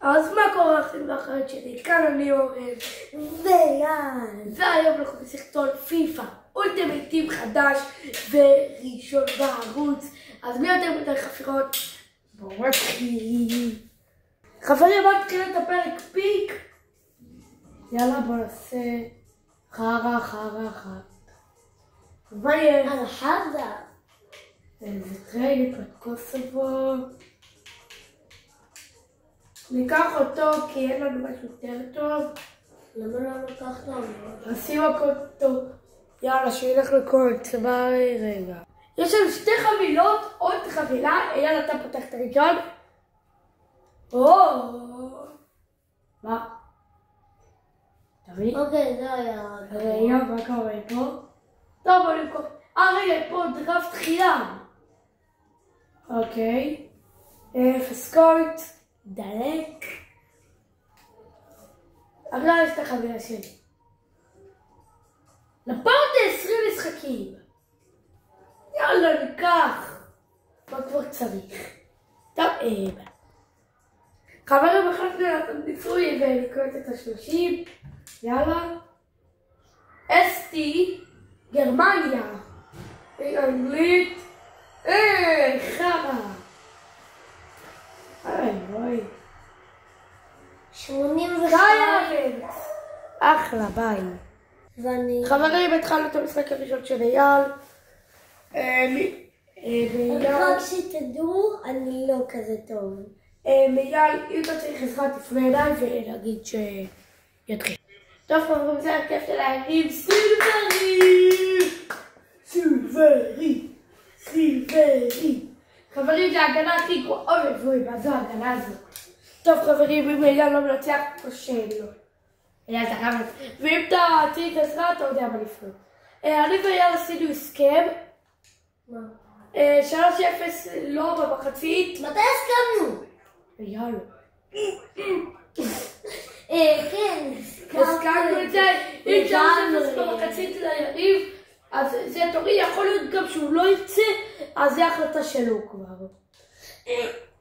אז מה קורה אחים ואחיות שלי? כאן אני אורן ויאן. והיום אנחנו בסרטון פיפא אולטימייט טים חדש וראשון בערוץ. אז בלי יותר מדי חפירות, בואו נתחיל. חברים, בואו נתחיל את הפרק פיק. יאללה בואו נעשה חרא. מה יהיה? על חדה. איזה טרייד את קוסובו. ניקח אותו כי אין לנו משהו יותר טוב. למה לא לקחת אותו? נשים אותו. יאללה, שילך לקולט. ביי רגע. יש לנו שתי חבילות, עוד חבילה. יאללה, אתה פותח את הראשון. מה? תראי. אוקיי, זה היה... רגע, מה קורה פה? טוב, בוא נמכור. רגע, פה דראפט חינם. אוקיי. אפס קולט. דלק. עכשיו יש את החבילה שלי. לפרט 20 משחקים. יאללה, ניקח. מה כבר צריך? טוב, חברים, החלטנו לעשות ניסוי ולקרוא את ה-30. יאללה. אסטי, גרמניה. אנגלית. חרא. אוי. 85. אחלה, ביי. ואני... חברים, התחלנו את המשחק הראשון של אייל. רק שתדעו, אני לא כזה טוב. אייל, אם אתה צריך עזרה תפנה אליי ולהגיד שיתחיל. טוב חברים, זה הכיף של הערים. סילברי. חברים, זה ההגנה הכי גרועה. אוי, מה זו ההגנה הזו? טוב חברים, אם אייל לא מנצח, קשה לו. אייל אתה חייב... ואם אתה צריך עזרה, אתה יודע מה לפנות. אני ואייל עשינו הסכם. מה? 3-0 לא במחצית. מתי הסכמנו? אייל. כן. הסכמנו את זה. אם 3-0 במחצית ליריב, אז זה תורי, יכול להיות גם שהוא לא יצא, אז זה החלטה שלו כבר.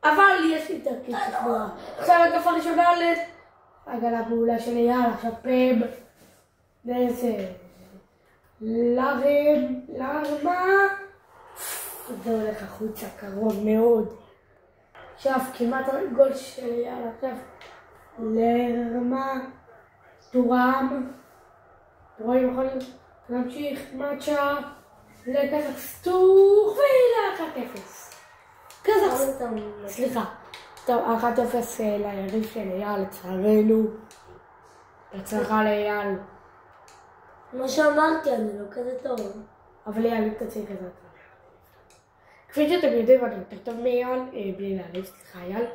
אבל יש לי תרקיד שכנוע. עכשיו הגפה הראשונה להגנה מעולה של אייל, עכשיו פם. ואיזה... לרמה. זה הולך החוצה קרוב מאוד. עכשיו כמעט גול של אייל, עכשיו לרמה. טורם. רואים יכולים להמשיך מצ'ה. לקזחסטן ול-1-0. קזחסטן. סליחה. טוב, 1-0 ליריב של אייל, לצערנו. הצלחה לאייל. מה שאמרתי, אני לא כזה טוב. אבל אייל, אם תציג כזה טוב. כפי שאתם יודעים, אני יותר טוב מאייל, בלי להעליב, סליחה אייל.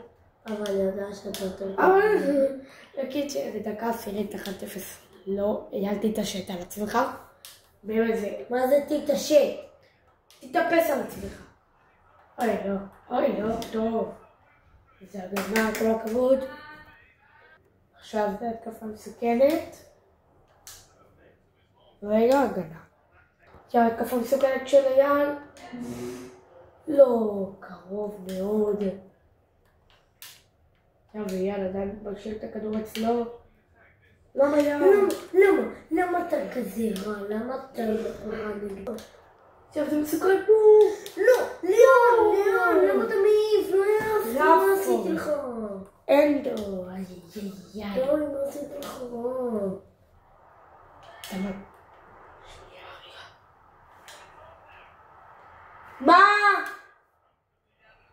אבל אני יודע שאתה טוב. אבל נגיד שבדקה עשירית 1-0 לא, אייל תתעשת על עצמך. באמת זה... מה זה תתעשת? תתאפס על עצמך. אוי לא, טוב. זה הגנה, כל הכבוד. עכשיו זה התקפה מסוכנת. רגע, הגנה. עכשיו התקפה מסוכנת של אייל. לא, קרוב מאוד. עכשיו אייל עדיין משאיר את הכדור אצלו. למה אייל? למה אתה כזה רע? למה אתה רע נגדו? עכשיו זה מסוכן פה. ליאון, למה אתה מעיף? לא יעף, מה עשיתי לך? אנדו, לא, מה עשיתי לך? תמד. מה?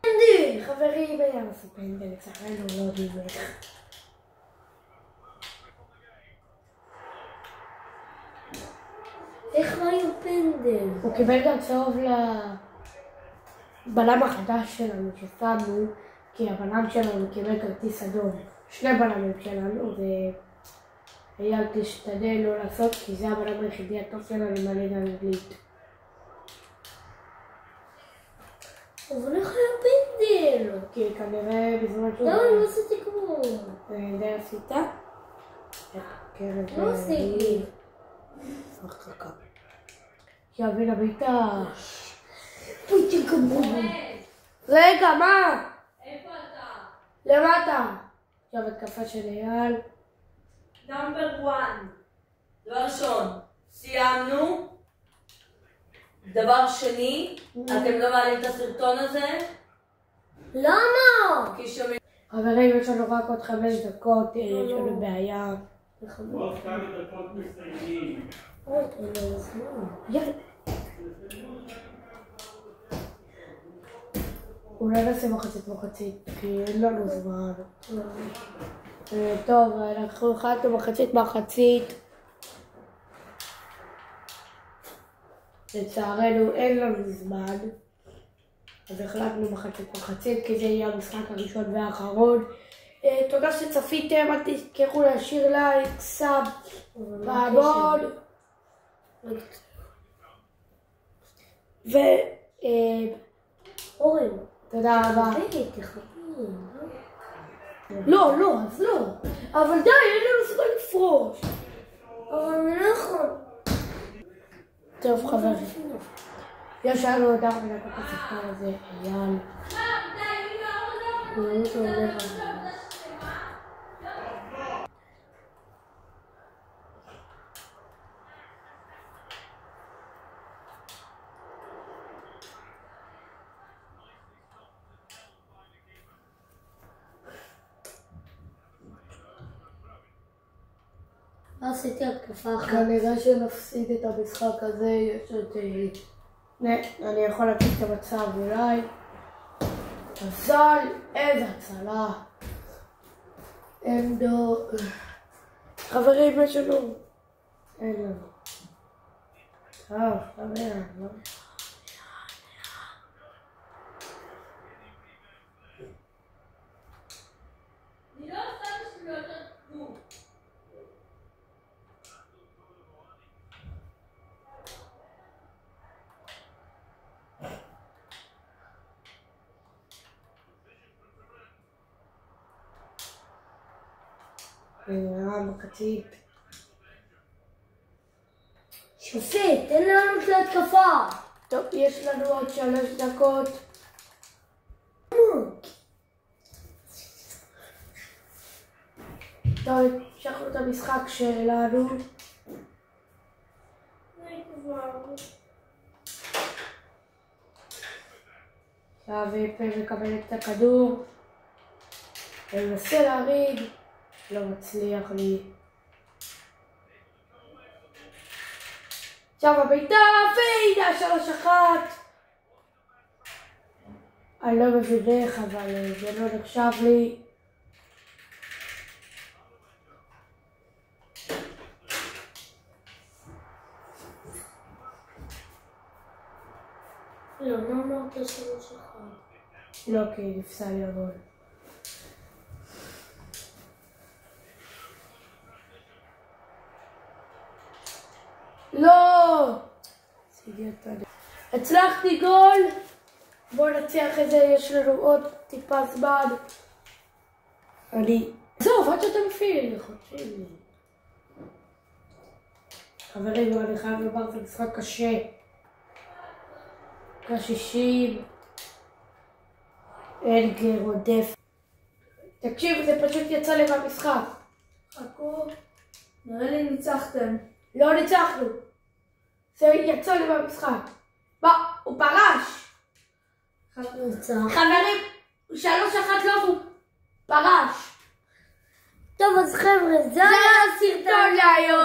פנדל! חברים, אייל עשו פנדל, לצערנו לא יודעים איך. איך ראינו פנדל? הוא קיבל גם צהוב לבלם החדש שלנו ששמנו, כי הבלם שלנו קיבל כרטיס אדום. 2 בלמים שלנו, ואייל תשתדל לא לעשות, כי זה הבלם היחידי הטוב שלנו בליגה האנגלית. אבל איך היה פנדל? כי כנראה בזמן שהוא... לא, אני לא עשיתי כלום. די עשית? לא עשיתי. חכה. יאבין הביתה. פויטי גמור. רגע, מה? איפה אתה? למטה. עכשיו התקפה של אייל. נאמבר 1. דבר ראשון, סיימנו. דבר שני, אתם לא מעלים את הסרטון הזה? למה? כי שומעים... חברים, יש לנו רק עוד 5 דקות, יש לנו בעיה. עוד כמה דקות מסיימים. יאללה. אולי נעשה מחצית, כי אין לנו זמן. טוב, אנחנו החלטנו מחצית. לצערנו אין לנו זמן. אז החלטנו מחצית, כי זה יהיה המשחק הראשון והאחרון. תודה שצפיתם, אל תזכרו להשאיר לייק, סאב, בעמוד. אורן, תודה רבה. לא, אז לא. אבל די, אין לנו זמן לפרוש. אבל אני לא יכול. טוב חברים. יש לנו עוד 4 דקות לספר הזה, אייל. עשיתי התקפה אחת. כנראה שנפסיד את המשחק הזה, יש עוד... אני יכול להגיד את המצב אולי. מזל, איזה הצלה. אנדו. חברים, יש לנו. אין לנו. טוב, חברים, לא? מחצית. שופט, תן לנו את ההתקפה. טוב, יש לנו עוד 3 דקות. טוב, המשכנו את המשחק שלנו. עכשיו פה מקבל את הכדור. אני מנסה להריד. לא מצליח לי. עכשיו הביתה, והנה 3-1. אני לא מבין איך, אבל זה לא נחשב לי. לא אמרת 3-1. לא, כי נפסל לי הגול. לא! הצלחתי גול! בואו נצליח את זה, יש לנו עוד טיפה זמן. זהו, עד שאתה מפעיל, חודשים לי. חברים, אני חייב לומר, זה משחק קשה. כ-60. אנגר עודף. תקשיב, זה פשוט יצא לי מהמשחק. חכו, נראה לי ניצחתם. לא ניצחנו. זה יצא לי מהמשחק. מה? הוא פרש. חברים, 3-1 לא, הוא פרש. טוב, אז חבר'ה, זה הסרטון להיום.